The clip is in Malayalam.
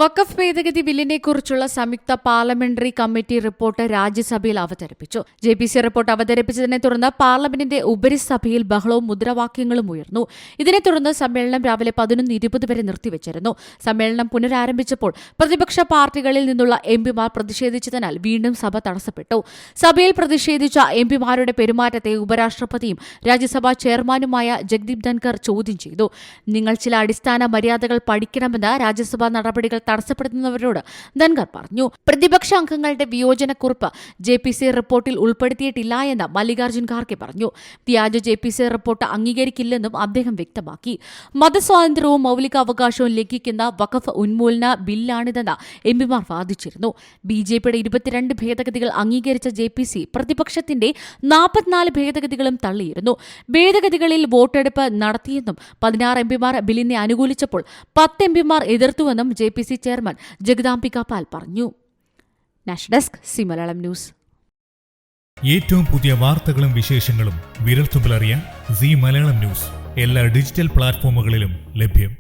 വഖഫ് ഭേദഗതി ബില്ലിനെക്കുറിച്ചുള്ള സംയുക്ത പാർലമെന്ററി കമ്മിറ്റി റിപ്പോർട്ട് രാജ്യസഭയിൽ അവതരിപ്പിച്ചു. ജെപിസി റിപ്പോർട്ട് അവതരിപ്പിച്ചതിനെ തുടർന്ന് പാർലമെന്റിന്റെ ഉപരിസഭയിൽ ബഹളവും മുദ്രാവാക്യങ്ങളും ഉയർന്നു. ഇതിനെ തുടർന്ന് സമ്മേളനം രാവിലെ 11:20 വരെ നിർത്തിവച്ചിരുന്നു. സമ്മേളനം പുനരാരംഭിച്ചപ്പോൾ പ്രതിപക്ഷ പാർട്ടികളിൽ നിന്നുള്ള എംപിമാർ പ്രതിഷേധിച്ചതിനാൽ വീണ്ടും സഭ തടസ്സപ്പെട്ടു. സഭയിൽ പ്രതിഷേധിച്ച എംപിമാരുടെ പെരുമാറ്റത്തെ ഉപരാഷ്ട്രപതിയും രാജ്യസഭാ ചെയർമാനുമായ ജഗ്ദീപ് ധൻകർ ചോദ്യം ചെയ്തു. നിങ്ങൾ ചില അടിസ്ഥാന മര്യാദകൾ പഠിക്കണമെന്ന് രാജ്യസഭാ നടപടികൾ തടസ്സപ്പെടുത്തുന്നവരോട് ധൻകർ പറഞ്ഞു. പ്രതിപക്ഷ അംഗങ്ങളുടെ വിയോജനക്കുറിപ്പ് ജെപിസി റിപ്പോർട്ടിൽ ഉൾപ്പെടുത്തിയിട്ടില്ല എന്ന് മല്ലികാർജ്ജുൻ ഖാർഗെ പറഞ്ഞു. വ്യാജ ജെപിസി റിപ്പോർട്ട് അംഗീകരിക്കില്ലെന്നും അദ്ദേഹം വ്യക്തമാക്കി. മതസ്വാതന്ത്ര്യവും മൌലികാവകാശവും ലംഘിക്കുന്ന വഖഫ് ഉന്മൂലന ബില്ലാണിതെന്ന് എംപിമാർ വാദിച്ചിരുന്നു. ബിജെപിയുടെ 22 ഭേദഗതികൾ അംഗീകരിച്ച ജെപിസി പ്രതിപക്ഷത്തിന്റെ 44 ഭേദഗതികളും തള്ളിയിരുന്നു. ഭേദഗതികളിൽ വോട്ടെടുപ്പ് നടത്തിയെന്നും 16 എംപിമാർ ബില്ലിനെ അനുകൂലിച്ചപ്പോൾ 10 എംപിമാർ എതിർത്തുവെന്നും ജെപിസി ചെയർമാൻ ജഗദാംബിക പാൽ പറഞ്ഞു. National desk C Malayalam news. ഏറ്റവും പുതിയ വാർത്തകളും വിശേഷങ്ങളും വിരൽത്തുമ്പിലറിയാൻ സി മലയാളം ന്യൂസ് എല്ലാ ഡിജിറ്റൽ പ്ലാറ്റ്ഫോമുകളിലും ലഭ്യം.